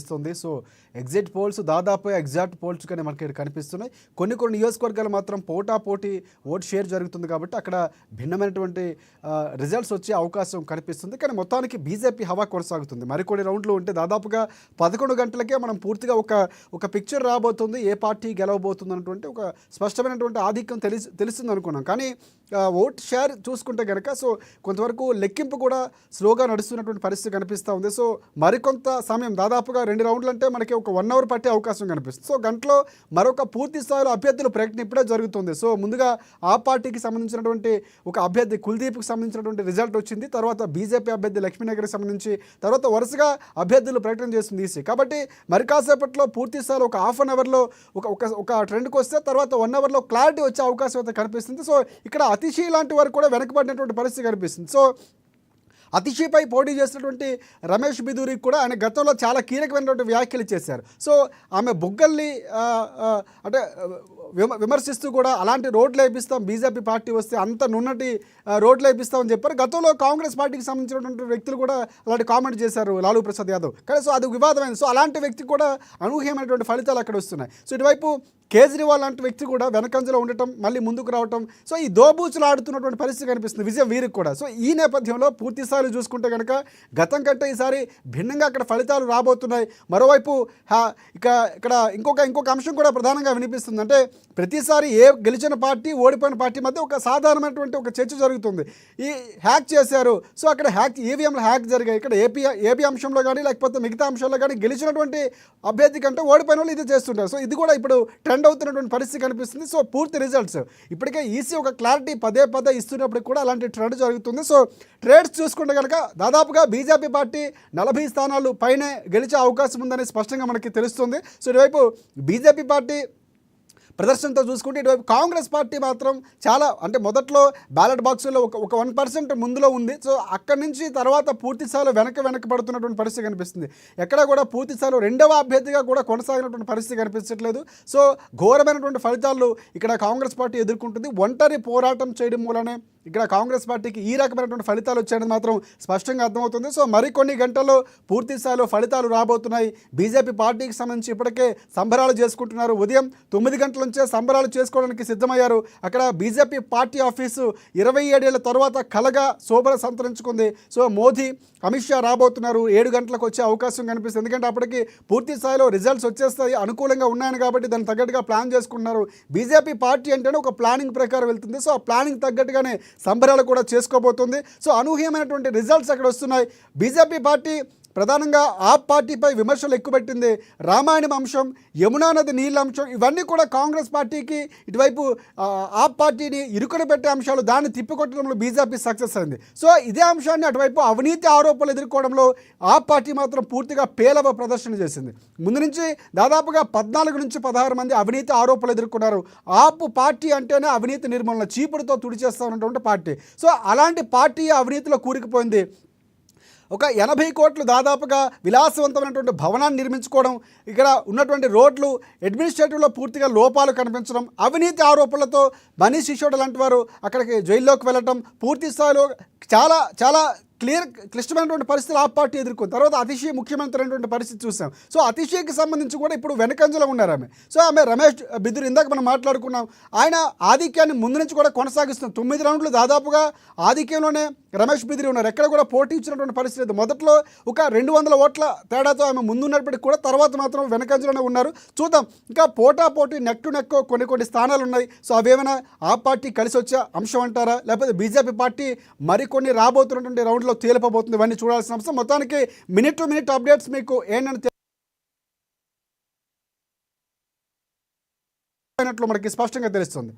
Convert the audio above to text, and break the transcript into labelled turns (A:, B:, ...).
A: ఇస్తుంది. So exit polls దాదాపు exact poles కానీ మనకి కనిపిస్తున్నాయి. కొన్ని నియోజకవర్గాలు మాత్రం పోటాపోటీ ఓట్ షేర్ జరుగుతుంది కాబట్టి అక్కడ భిన్నమైనటువంటి రిజల్ట్స్ వచ్చే అవకాశం కనిపిస్తుంది. కానీ మొత్తానికి బీజేపీ హవా కొనసాగుతుంది. మరికొన్ని రౌండ్లు ఉంటే దాదాపుగా 11 గంటలకే మనం పూర్తిగా ఒక పిక్చర్ రాబోతుంది, ఏ పార్టీ గెలవబోతుంది అన్నటువంటి ఒక స్పష్టమైనటువంటి ఆధిక్యం తెలుస్తుంది అనుకున్నాం. కానీ ఓట్ షేర్ చూసుకుంటే కనుక సో కొంతవరకు లెక్కింపు కూడా స్లోగా నడుస్తున్నటువంటి పరిస్థితి కనిపిస్తూ ఉంది. సో మరికొంత సమయం దాదాపుగా 2 రౌండ్లు అంటే మనకి ఒక 1 అవర్ పట్టే అవకాశం కనిపిస్తుంది. సో గంటలో మరొక పూర్తి స్థాయిలో అభ్యర్థుల ప్రకటన ఇప్పుడే జరుగుతుంది. సో ముందుగా ఆ పార్టీకి సంబంధించినటువంటి ఒక అభ్యర్థి కుల్దీప్కి సంబంధించినటువంటి రిజల్ట్ వచ్చింది. తర్వాత బీజేపీ అభ్యర్థి లక్ష్మీనగర్కి సంబంధించి తర్వాత వరుసగా అభ్యర్థులు ప్రకటన చేస్తుంది ఈసీ. కాబట్టి మరి కాసేపట్లో పూర్తి స్థాయిలో ఒక హాఫ్ అన్ అవర్లో ఒక ట్రెండ్కి వస్తే తర్వాత 1 అవర్లో క్లారిటీ వచ్చే అవకాశం అయితే కనిపిస్తుంది. సో ఇక్కడ అతిశీ లాంటి వారు కూడా వెనకబడినటువంటి పరిస్థితి కనిపిస్తుంది. సో అతిశీపై పోటీ చేసినటువంటి రమేష్ బిదూరికి కూడా ఆయన గతంలో చాలా కీలకమైనటువంటి వ్యాఖ్యలు చేశారు. సో ఆమె బుగ్గల్ని అంటే విమర్శిస్తూ కూడా అలాంటి రోడ్లు వేపిస్తాం, బీజేపీ పార్టీ వస్తే అంత నున్నటి రోడ్లు వేపిస్తామని చెప్పారు. గతంలో కాంగ్రెస్ పార్టీకి సంబంధించినటువంటి వ్యక్తులు కూడా అలాంటి కామెంట్ చేశారు లాలూ ప్రసాద్ యాదవ్. కానీ సో అది వివాదమైంది. సో అలాంటి వ్యక్తి కూడా అనూహ్యమైనటువంటి ఫలితాలు అక్కడ వస్తున్నాయి. సో ఇటువైపు కేజ్రీవాల్ లాంటి వ్యక్తి కూడా వెనకంజలో ఉండటం, మళ్ళీ ముందుకు రావటం, సో ఈ దోబూచులు ఆడుతున్నటువంటి పరిస్థితి కనిపిస్తుంది విజయం వీరికి కూడా. సో ఈ నేపథ్యంలో పూర్తి స్థాయిలో చూసుకుంటే కనుక గతం కంటే ఈసారి భిన్నంగా అక్కడ ఫలితాలు రాబోతున్నాయి. మరోవైపు ఇక్కడ ఇంకొక అంశం కూడా ప్రధానంగా వినిపిస్తుంది. అంటే ప్రతిసారి గెలిచిన పార్టీ ఓడిపోయిన పార్టీ మధ్య ఒక సాధారణమైనటువంటి ఒక చర్చ జరుగుతుంది. ఈ హ్యాక్ చేశారు, సో అక్కడ ఈవీఎంలు హ్యాక్ జరిగాయి. ఇక్కడ ఏపీ అంశంలో కానీ లేకపోతే మిగతా అంశాల్లో కానీ గెలిచినటువంటి అభ్యర్థి కంటే ఓడిపోయిన వాళ్ళు ఇది చేస్తుంటారు. సో ఇది కూడా ఇప్పుడు ట్రెండ్ అవుతున్నటువంటి పరిస్థితి కనిపిస్తుంది. సో పూర్తి రిజల్ట్స్ ఇప్పటికే ఈసీ ఒక క్లారిటీ పదే ఇస్తున్నప్పటికి కూడా అలాంటి ట్రెండ్ జరుగుతుంది. సో ట్రేడ్స్ చూసుకుంటే కనుక దాదాపుగా బీజేపీ పార్టీ 40 స్థానాలు పైనే గెలిచే అవకాశం ఉందని స్పష్టంగా మనకి తెలుస్తుంది. సో ఇటువైపు బీజేపీ పార్టీ ప్రదర్శనతో చూసుకుంటే ఇటువైపు కాంగ్రెస్ పార్టీ మాత్రం చాలా అంటే మొదట్లో బ్యాలెట్ బాక్సుల్లో ఒక 1% ముందులో ఉంది. సో అక్కడి నుంచి తర్వాత పూర్తి స్థాయిలో వెనక పడుతున్నటువంటి పరిస్థితి కనిపిస్తుంది. ఎక్కడ కూడా పూర్తి స్థాయిలో రెండవ అభ్యర్థిగా కూడా కొనసాగినటువంటి పరిస్థితి కనిపించట్లేదు. సో ఘోరమైనటువంటి ఫలితాలు ఇక్కడ కాంగ్రెస్ పార్టీ ఎదుర్కొంటుంది. ఒంటరి పోరాటం చేయడం మూలనే ఇక్కడ కాంగ్రెస్ పార్టీకి ఈ రకమైనటువంటి ఫలితాలు వచ్చాయని మాత్రం స్పష్టంగా అర్థమవుతుంది. సో మరికొన్ని గంటల్లో పూర్తి స్థాయిలో ఫలితాలు రాబోతున్నాయి. బీజేపీ పార్టీకి సంబంధించి ఇప్పటికే సంబరాలు చేసుకుంటున్నారు. ఉదయం 9 గంటల నుంచే సంబరాలు చేసుకోవడానికి సిద్ధమయ్యారు. అక్కడ బీజేపీ పార్టీ ఆఫీసు 27 ఏళ్ల తర్వాత కలగా శోభన సంతరించుకుంది. సో మోదీ అమిత్ షా రాబోతున్నారు. 7 గంటలకు వచ్చే అవకాశం కనిపిస్తుంది. ఎందుకంటే అప్పటికి పూర్తి స్థాయిలో రిజల్ట్స్ వచ్చేస్తాయి, అనుకూలంగా ఉన్నాయని కాబట్టి దానికి తగ్గట్టుగా ప్లాన్ చేసుకుంటున్నారు. బీజేపీ పార్టీ అంటేనే ఒక ప్లానింగ్ ప్రకారం వెళ్తుంది. సో ఆ ప్లానింగ్ తగ్గట్టుగానే సంబరాలు కూడా చేసుకోబోతుంది. సో అనూహ్యమైనటువంటి రిజల్ట్స్ అక్కడ వస్తున్నాయి. బీజేపీ పార్టీ ప్రధానంగా ఆ పార్టీపై విమర్శలు ఎక్కుపెట్టింది. రామాయణం అంశం, యమునా నది నీళ్ళ అంశం, ఇవన్నీ కూడా కాంగ్రెస్ పార్టీకి ఇటువైపు ఆ పార్టీని ఇరుకున పెట్టే అంశాలు, దాన్ని తిప్పికొట్టడంలో బీజేపీ సక్సెస్ అయింది. సో ఇదే అంశాన్ని అటువైపు అవినీతి ఆరోపణలు ఎదుర్కోవడంలో ఆ పార్టీ మాత్రం పూర్తిగా పేలవ ప్రదర్శన చేసింది. ముందు నుంచి దాదాపుగా 14 నుంచి 16 మంది అవినీతి ఆరోపణలు ఎదుర్కొన్నారు. ఆపు పార్టీ అంటేనే అవినీతి నిర్మూలన, చీపుడుతో తుడిచేస్తా ఉన్నటువంటి పార్టీ. సో అలాంటి పార్టీ అవినీతిలో కూరుకుపోయింది. ఒక 80 కోట్లు దాదాపుగా విలాసవంతమైనటువంటి భవనాన్ని నిర్మించుకోవడం, ఇక్కడ ఉన్నటువంటి రోడ్లు అడ్మినిస్ట్రేటివ్లో పూర్తిగా లోపాలు కనిపించడం, అవినీతి ఆరోపణలతో మనీష్ సిసోడియా లాంటి వారు అక్కడికి జైల్లోకి వెళ్ళటం, పూర్తి స్థాయిలో చాలా క్లిష్టమైనటువంటి పరిస్థితులు ఆ పార్టీ ఎదుర్కొంది. తర్వాత అతిశీ ముఖ్యమంత్రి అయినటువంటి పరిస్థితి చూసాం. సో అతిశీకి సంబంధించి కూడా ఇప్పుడు వెనకంజలో ఉన్నారు ఆమె. సో ఆమె రమేష్ బిదూరి ఇందాక మనం మాట్లాడుకున్నాం, ఆయన ఆధిక్యాన్ని ముందు నుంచి కూడా కొనసాగిస్తున్నాం. 9 రౌండ్లు దాదాపుగా ఆధిక్యంలోనే రమేష్ బిదూరి ఉన్నారు. ఎక్కడ కూడా పోటీ ఇచ్చినటువంటి పరిస్థితి. మొదట్లో ఒక 200 ఓట్ల తేడాతో ఆమె ముందున్నప్పటికీ కూడా తర్వాత మాత్రం వెనకంజలోనే ఉన్నారు. చూద్దాం, ఇంకా పోటీ నెక్ టు నెక్ కొన్ని స్థానాలు ఉన్నాయి. సో అవేమైనా ఆ పార్టీ కలిసి వచ్చే అంశం అంటారా, లేకపోతే బీజేపీ పార్టీ మరికొన్ని రాబోతున్నటువంటి రౌండ్లో తేలిపోతుంది? ఇవన్నీ చూడాల్సిన అంశం. మొత్తానికి మినిట్ టు మినిట్ అప్డేట్స్ మీకు ఏంటంటే మనకి స్పష్టంగా తెలుస్తుంది.